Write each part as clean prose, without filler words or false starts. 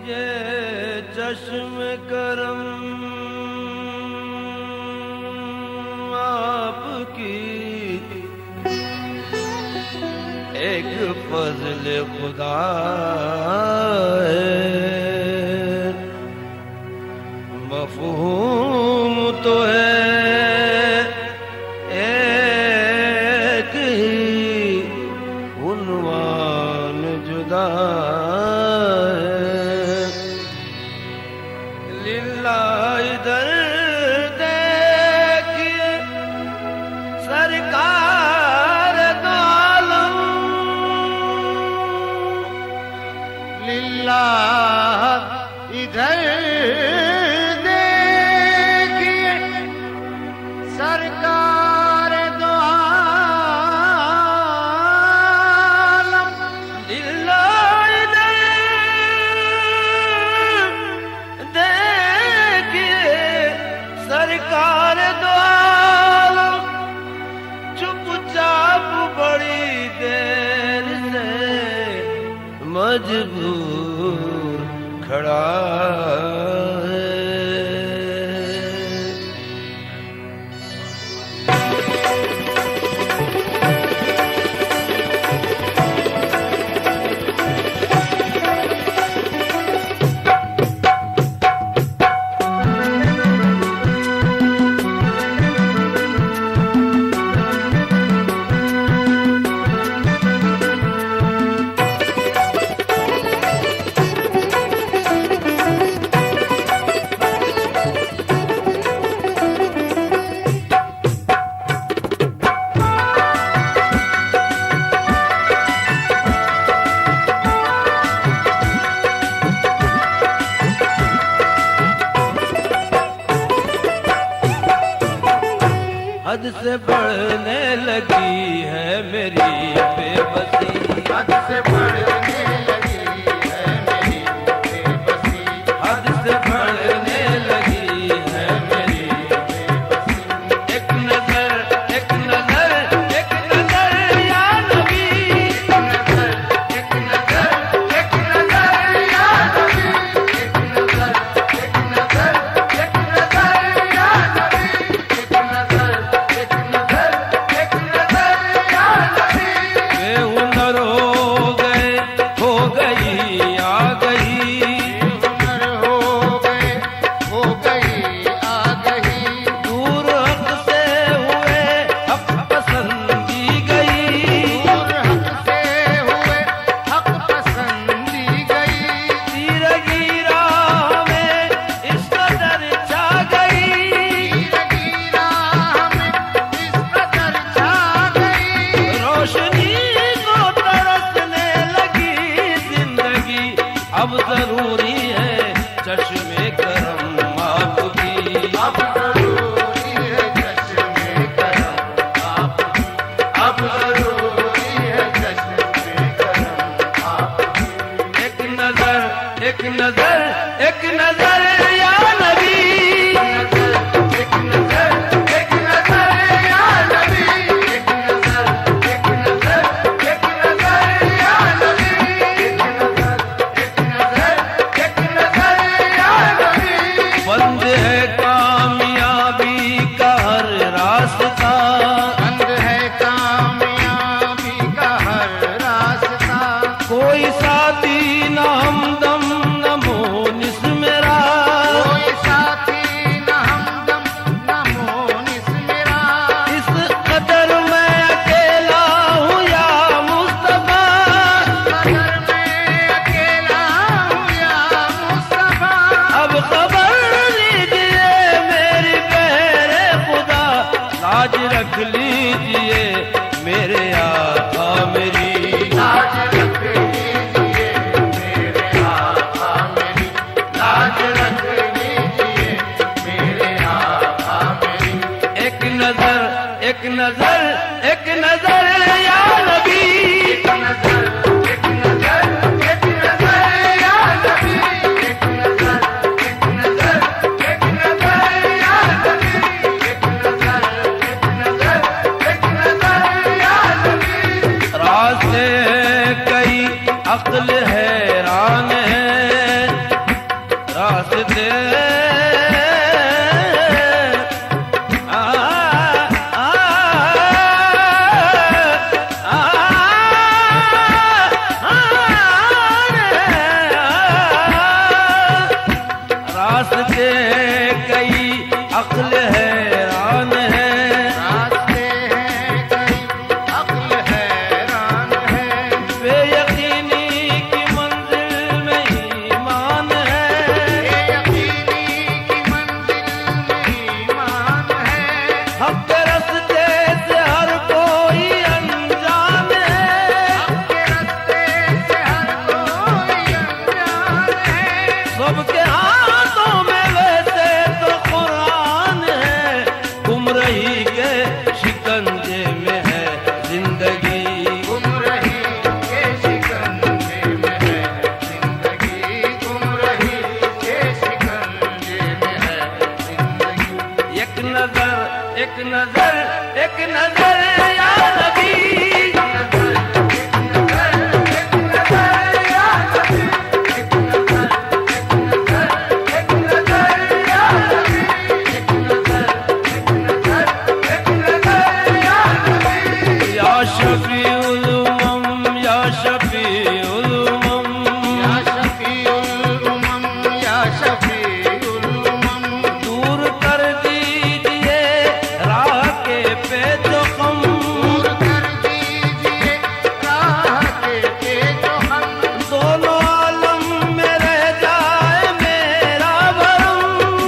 ये चश्म करम आपकी एक फजल खुदा है। मफ़हूम तो है एक ही, उन्वान जुदा है। लिल्लाह इधर देखिए सरकार दो आलम, लिल्लाह इधर देखिए सरकार दो आलम, लिल्लाह इधर देखिए सरकार दो आलम। चुपचाप बड़ी देर से मजबूर खड़ा है। हद से बढ़ने लगी है मेरी बेबसी, हद से बढ़ने लगी है मेरी बेबसी, हद से बढ़ने लगी है मेरी बेबसी। एक नजर एक नजर एक नजर या नबी, एक नजर एक नजर एक नजर या नबी, एक नजर एक नजर एक नजर या नबी, एक नजर एक नजर एक नजर या नबी। बेहुनर हो गए, हो गई आ गई, हुनर हो गए, हो गई आ गई, दूर हक से हुए हक पसंदी गई, दूर हक से हुए हक पसंदी गई, तीरगी राह में इस कदर छा गई, तीरगी राह में इस कदर छा गई, रोशनी को तरसने लगी जिंदगी। अब जरूरी है चश्मे करम आपकी, अब जरूरी है चश्मे करम आपकी, अब जरूरी है चश्मे करम आपकी। एक नजर एक नजर एक नजर या नबी, एक नजर एक नजर या नबी, एक नजर एक नजर एक नजर या नबी, एक नजर एक नजर एक नजर या नबी। बंद है कामयाबी का हर रास्ता, बंद है कामयाबी का हर रास्ता, कोई साथी न हमदम न मोनिस मेरा, कोई साथी न हमदम न मोनिस मेरा, इस कदर मैं अकेला हूँ या मुस्तफा। कदर में अकेला हूँ या मुस्तफा। अब खबर लीजिए मेरी बहरे खुदा, लाज रख लीजिए मेरे आका मेरी, लाज रख लीजिए मेरे आका मेरी, लाज रख लीजिए मेरे आका मेरी। एक नजर एक नजर एक नजर या नबी, एक नजर एक नजर एक नजर या नबी, एक नजर एक नजर एक नजर या नबी, एक नजर एक नजर एक नजर या नबी या शफीउल उमम या शफीउल उमम या शफीउल उमम या शफीउल उमम दूर कर दीजिए राह के पेचकम दूर कर दीजिए राह के पेचकम दोनों आलम में रह जाए मेरा भरम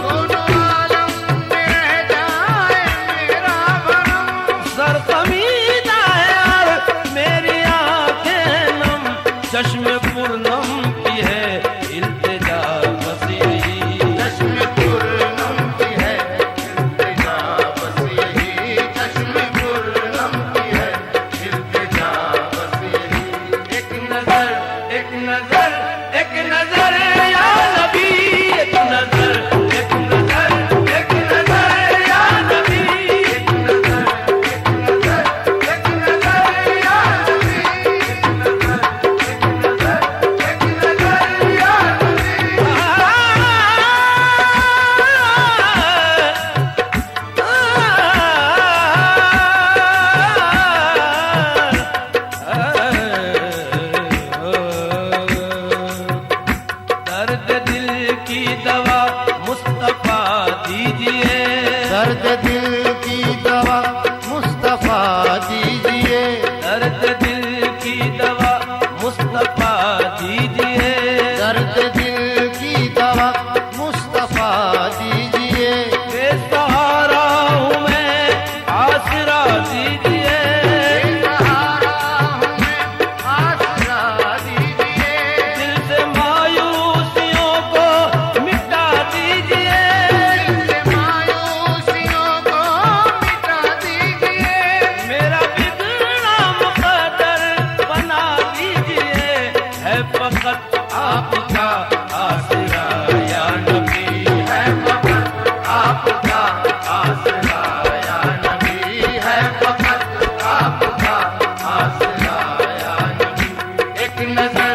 दोनों आलम में रह जाए मेरा भरम सरखमीदा है और मेरी आंखें नम चश्मे पूर्णम की है इल्तिजा बस यही चश्मे पूर्णम की है इल्तिजा बस यही चश्मे पूर्णम की है इल्तिजा बस यही एक नजर या नबी एक नजर या नबी एक नजर या नबी या दर्द दिल की दवा मुस्तफा दीजिए दर्द दिल की दवा मुस्तफा दीजिए दर्द दिल की दवा मुस्तफा दीजिए दर्द दिल की दवा मुस्तफा दीजिए बेसहारा हूँ मैं आसरा दीजिए सहारा हूँ मैं आसरा दीजिए दिल से मायूसियों को मिटा दीजिए से मायूसियों को मिटा दीजिए मेरा बिगड़ना मुकद्दर बना दीजिए है फकत आपका आसरा या नबी है फकत आपका आसरा या नबी है फकत आपका आसरा या नबी एक नजर